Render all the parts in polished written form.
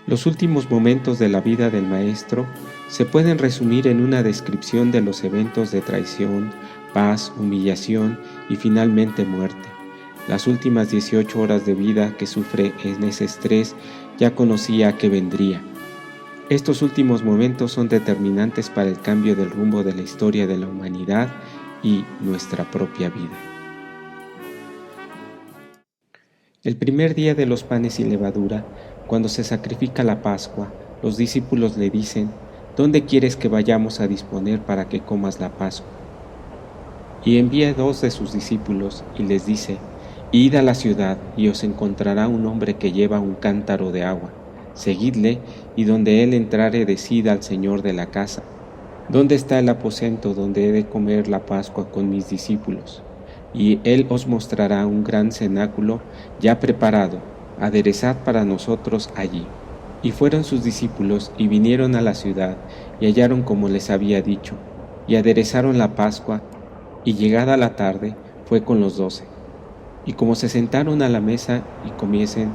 Los últimos momentos de la vida del Maestro se pueden resumir en una descripción de los eventos de traición, paz, humillación y finalmente muerte. Las últimas 18 horas de vida que sufre en ese estrés ya conocía que vendría. Estos últimos momentos son determinantes para el cambio del rumbo de la historia de la humanidad y nuestra propia vida. El primer día de los panes y levadura, cuando se sacrifica la Pascua, los discípulos le dicen: ¿dónde quieres que vayamos a disponer para que comas la Pascua? Y envía 2 de sus discípulos y les dice: id a la ciudad y os encontrará un hombre que lleva un cántaro de agua. Seguidle, y donde él entrare, decid al señor de la casa: ¿dónde está el aposento donde he de comer la Pascua con mis discípulos? Y él os mostrará un gran cenáculo ya preparado, aderezad para nosotros allí. Y fueron sus discípulos y vinieron a la ciudad y hallaron como les había dicho, y aderezaron la Pascua, y llegada la tarde fue con los 12. Y como se sentaron a la mesa y comiesen,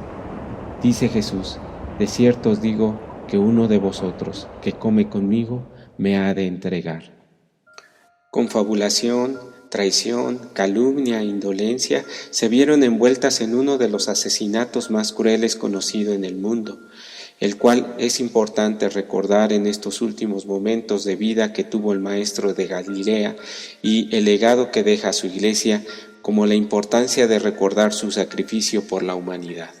dice Jesús: de cierto os digo que uno de vosotros que come conmigo me ha de entregar. Confabulación, traición, calumnia e indolencia se vieron envueltas en uno de los asesinatos más crueles conocido en el mundo, el cual es importante recordar en estos últimos momentos de vida que tuvo el Maestro de Galilea y el legado que deja a su iglesia, como la importancia de recordar su sacrificio por la humanidad.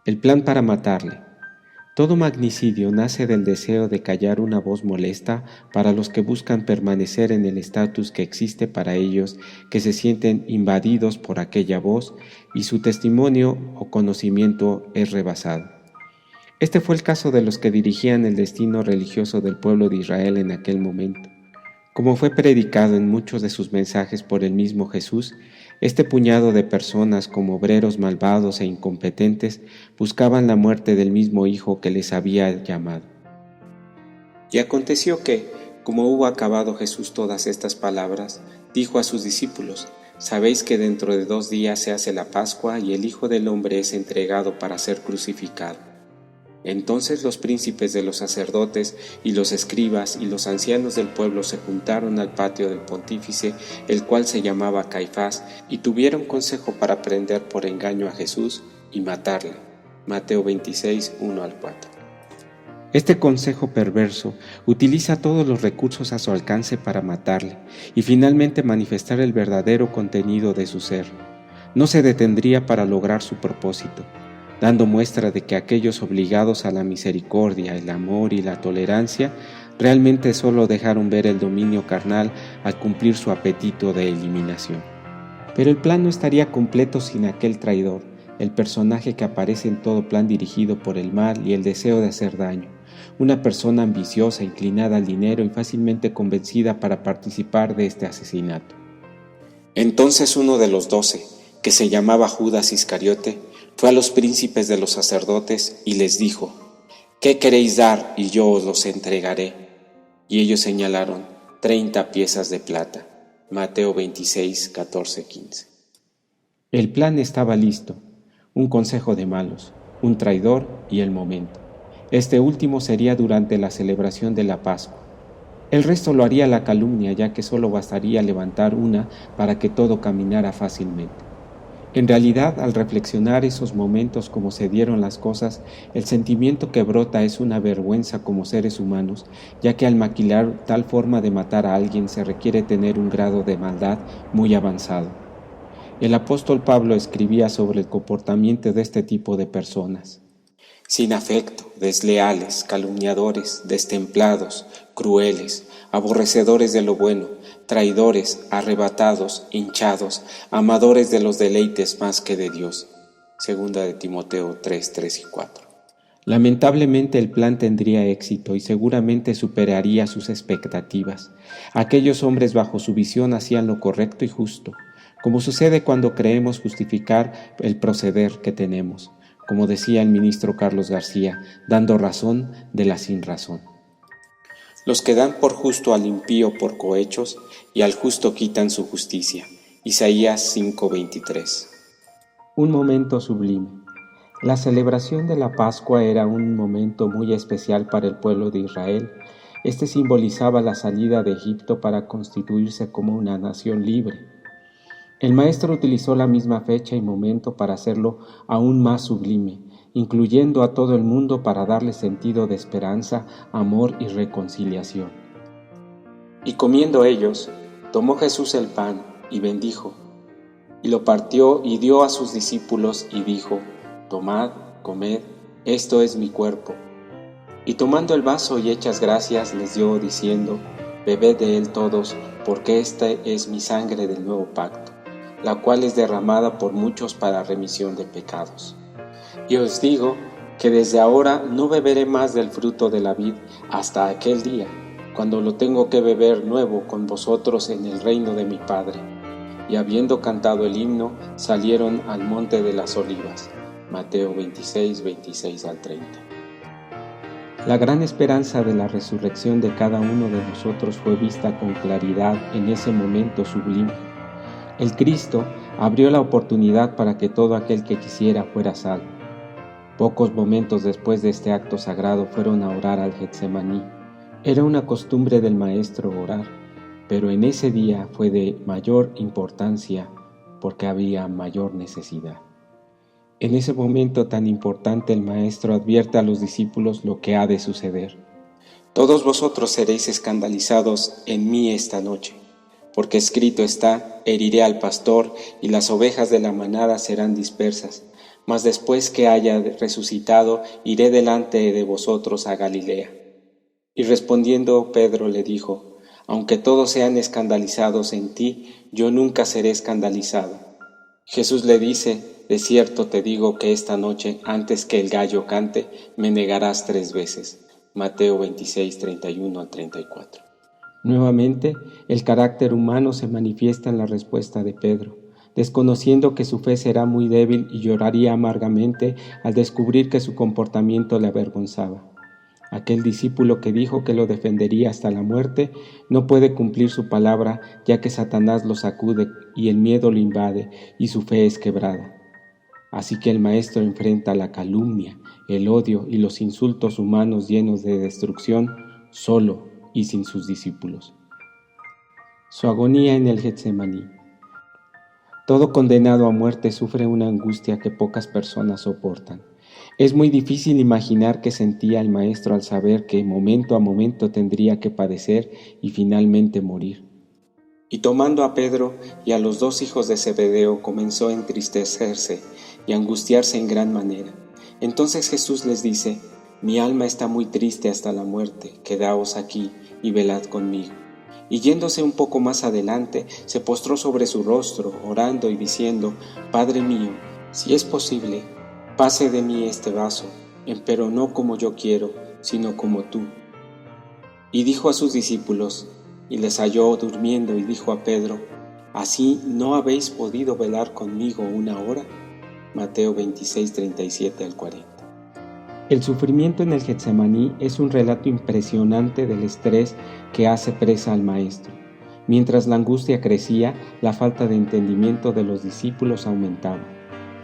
El plan para matarle. Todo magnicidio nace del deseo de callar una voz molesta para los que buscan permanecer en el estatus que existe para ellos, que se sienten invadidos por aquella voz y su testimonio o conocimiento es rebasado. Este fue el caso de los que dirigían el destino religioso del pueblo de Israel en aquel momento. Como fue predicado en muchos de sus mensajes por el mismo Jesús, este puñado de personas, como obreros malvados e incompetentes, buscaban la muerte del mismo Hijo que les había llamado. Y aconteció que, como hubo acabado Jesús todas estas palabras, dijo a sus discípulos: sabéis que dentro de 2 días se hace la Pascua y el Hijo del Hombre es entregado para ser crucificado. Entonces los príncipes de los sacerdotes y los escribas y los ancianos del pueblo se juntaron al patio del pontífice, el cual se llamaba Caifás, y tuvieron consejo para prender por engaño a Jesús y matarle. Mateo 26, 1-4. Este consejo perverso utiliza todos los recursos a su alcance para matarle y finalmente manifestar el verdadero contenido de su ser. No se detendría para lograr su propósito, dando muestra de que aquellos obligados a la misericordia, el amor y la tolerancia realmente solo dejaron ver el dominio carnal al cumplir su apetito de eliminación. Pero el plan no estaría completo sin aquel traidor, el personaje que aparece en todo plan dirigido por el mal y el deseo de hacer daño, una persona ambiciosa, inclinada al dinero y fácilmente convencida para participar de este asesinato. Entonces uno de los 12, que se llamaba Judas Iscariote, fue a los príncipes de los sacerdotes y les dijo: ¿qué queréis dar y yo os los entregaré? Y ellos señalaron 30 piezas de plata. Mateo 26, 14, 15. El plan estaba listo, un consejo de malos, un traidor y el momento. Este último sería durante la celebración de la Pascua. El resto lo haría la calumnia, ya que solo bastaría levantar una para que todo caminara fácilmente. En realidad, al reflexionar esos momentos como se dieron las cosas, el sentimiento que brota es una vergüenza como seres humanos, ya que al maquilar tal forma de matar a alguien se requiere tener un grado de maldad muy avanzado. El apóstol Pablo escribía sobre el comportamiento de este tipo de personas: sin afecto, desleales, calumniadores, destemplados, crueles, aborrecedores de lo bueno, traidores, arrebatados, hinchados, amadores de los deleites más que de Dios. Segunda de Timoteo 3, 3 y 4. Lamentablemente el plan tendría éxito y seguramente superaría sus expectativas. Aquellos hombres bajo su visión hacían lo correcto y justo, como sucede cuando creemos justificar el proceder que tenemos, como decía el ministro Carlos García, dando razón de la sinrazón. Los que dan por justo al impío por cohechos y al justo quitan su justicia. Isaías 5:23. Un momento sublime. La celebración de la Pascua era un momento muy especial para el pueblo de Israel. Este simbolizaba la salida de Egipto para constituirse como una nación libre. El maestro utilizó la misma fecha y momento para hacerlo aún más sublime, incluyendo a todo el mundo para darle sentido de esperanza, amor y reconciliación. Y comiendo ellos, tomó Jesús el pan y bendijo, y lo partió y dio a sus discípulos y dijo: Tomad, comed, esto es mi cuerpo. Y tomando el vaso y hechas gracias les dio diciendo: Bebed de él todos, porque esta es mi sangre del nuevo pacto, la cual es derramada por muchos para remisión de pecados. Y os digo que desde ahora no beberé más del fruto de la vid hasta aquel día, cuando lo tengo que beber nuevo con vosotros en el reino de mi Padre. Y habiendo cantado el himno, salieron al monte de las Olivas. Mateo 26, 26 al 30. La gran esperanza de la resurrección de cada uno de nosotros fue vista con claridad en ese momento sublime. El Cristo abrió la oportunidad para que todo aquel que quisiera fuera salvo. Pocos momentos después de este acto sagrado fueron a orar al Getsemaní. Era una costumbre del Maestro orar, pero en ese día fue de mayor importancia porque había mayor necesidad. En ese momento tan importante el Maestro advierte a los discípulos lo que ha de suceder. Todos vosotros seréis escandalizados en mí esta noche, porque escrito está: heriré al pastor y las ovejas de la manada serán dispersas, mas después que haya resucitado iré delante de vosotros a Galilea. Y respondiendo Pedro le dijo: aunque todos sean escandalizados en ti, yo nunca seré escandalizado. Jesús le dice: de cierto te digo que esta noche, antes que el gallo cante, me negarás 3 veces. Mateo 26, 31 al 34. Nuevamente, el carácter humano se manifiesta en la respuesta de Pedro, desconociendo que su fe será muy débil y lloraría amargamente al descubrir que su comportamiento le avergonzaba. Aquel discípulo que dijo que lo defendería hasta la muerte no puede cumplir su palabra, ya que Satanás lo sacude y el miedo lo invade y su fe es quebrada. Así que el Maestro enfrenta la calumnia, el odio y los insultos humanos llenos de destrucción solo y sin sus discípulos. Su agonía en el Getsemaní. Todo condenado a muerte sufre una angustia que pocas personas soportan. Es muy difícil imaginar qué sentía el Maestro al saber que momento a momento tendría que padecer y finalmente morir. Y tomando a Pedro y a los 2 hijos de Zebedeo, comenzó a entristecerse y angustiarse en gran manera. Entonces Jesús les dice: mi alma está muy triste hasta la muerte, quedaos aquí y velad conmigo. Y yéndose un poco más adelante, se postró sobre su rostro, orando y diciendo: Padre mío, si es posible, pase de mí este vaso, empero no como yo quiero, sino como tú. Y dijo a sus discípulos, y les halló durmiendo, y dijo a Pedro: ¿así no habéis podido velar conmigo 1 hora? Mateo 26, 37 al 40. El sufrimiento en el Getsemaní es un relato impresionante del estrés que hace presa al Maestro. Mientras la angustia crecía, la falta de entendimiento de los discípulos aumentaba.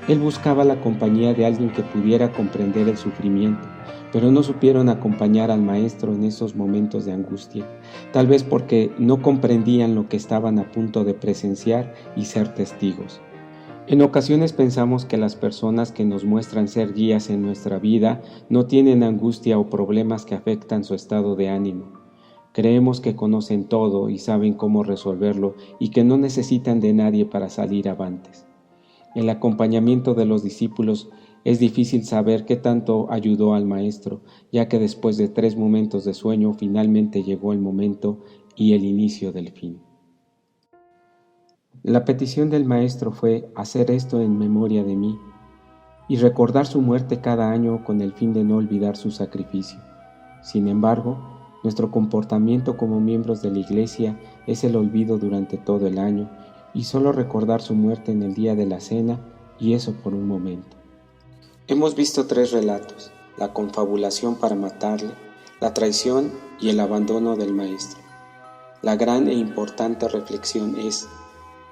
Él buscaba la compañía de alguien que pudiera comprender el sufrimiento, pero no supieron acompañar al Maestro en esos momentos de angustia, tal vez porque no comprendían lo que estaban a punto de presenciar y ser testigos. En ocasiones pensamos que las personas que nos muestran ser guías en nuestra vida no tienen angustia o problemas que afectan su estado de ánimo. Creemos que conocen todo y saben cómo resolverlo y que no necesitan de nadie para salir avantes. El acompañamiento de los discípulos es difícil saber qué tanto ayudó al Maestro, ya que después de 3 momentos de sueño finalmente llegó el momento y el inicio del fin. La petición del Maestro fue hacer esto en memoria de mí y recordar su muerte cada año con el fin de no olvidar su sacrificio. Sin embargo, nuestro comportamiento como miembros de la Iglesia es el olvido durante todo el año y solo recordar su muerte en el día de la cena, y eso por un momento. Hemos visto 3 relatos: la confabulación para matarle, la traición y el abandono del Maestro. La gran e importante reflexión es: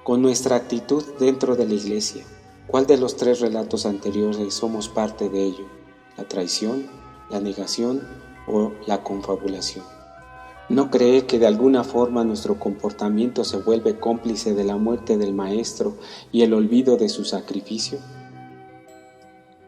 con nuestra actitud dentro de la Iglesia, ¿Cuál de los tres relatos anteriores somos parte de ello? ¿La traición, la negación o la confabulación? ¿No cree que de alguna forma nuestro comportamiento se vuelve cómplice de la muerte del Maestro y el olvido de su sacrificio?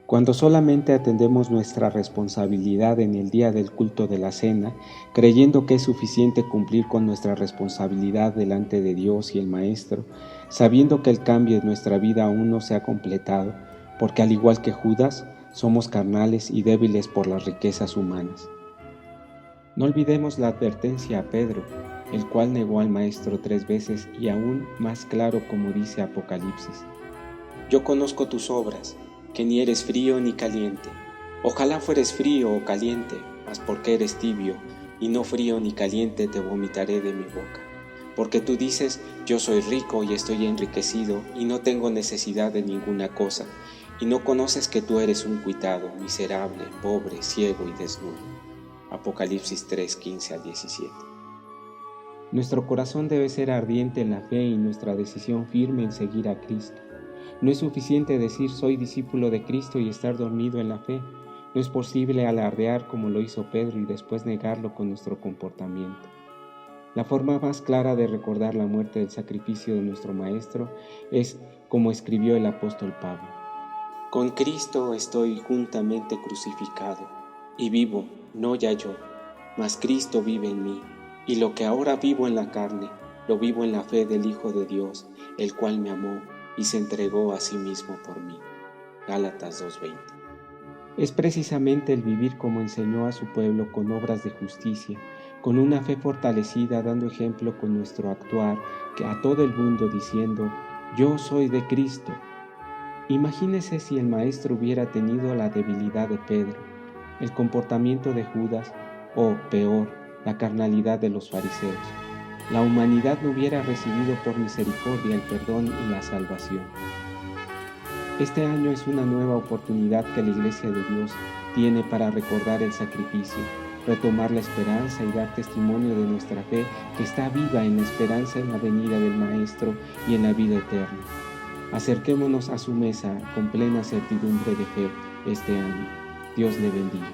Cuando solamente atendemos nuestra responsabilidad en el día del culto de la cena, creyendo que es suficiente cumplir con nuestra responsabilidad delante de Dios y el Maestro, sabiendo que el cambio en nuestra vida aún no se ha completado, porque al igual que Judas, somos carnales y débiles por las riquezas humanas. No olvidemos la advertencia a Pedro, el cual negó al Maestro 3 veces y aún más claro como dice Apocalipsis. Yo conozco tus obras, que ni eres frío ni caliente. Ojalá fueres frío o caliente, mas porque eres tibio, y no frío ni caliente te vomitaré de mi boca. Porque tú dices, yo soy rico y estoy enriquecido, y no tengo necesidad de ninguna cosa, y no conoces que tú eres un cuitado, miserable, pobre, ciego y desnudo. Apocalipsis 3, 15 al 17. Nuestro corazón debe ser ardiente en la fe y nuestra decisión firme en seguir a Cristo. No es suficiente decir soy discípulo de Cristo y estar dormido en la fe. No es posible alardear como lo hizo Pedro y después negarlo con nuestro comportamiento. La forma más clara de recordar la muerte del sacrificio de nuestro Maestro es como escribió el apóstol Pablo. Con Cristo estoy juntamente crucificado, y vivo, no ya yo, mas Cristo vive en mí, y lo que ahora vivo en la carne, lo vivo en la fe del Hijo de Dios, el cual me amó y se entregó a sí mismo por mí. Gálatas 2:20. Es precisamente el vivir como enseñó a su pueblo con obras de justicia, con una fe fortalecida dando ejemplo con nuestro actuar que a todo el mundo diciendo, yo soy de Cristo. Imagínese si el Maestro hubiera tenido la debilidad de Pedro, el comportamiento de Judas o, peor, la carnalidad de los fariseos. La humanidad no hubiera recibido por misericordia el perdón y la salvación. Este año es una nueva oportunidad que la Iglesia de Dios tiene para recordar el sacrificio, retomar la esperanza y dar testimonio de nuestra fe que está viva en la esperanza en la venida del Maestro y en la vida eterna. Acerquémonos a su mesa con plena certidumbre de fe este año. Dios le bendiga.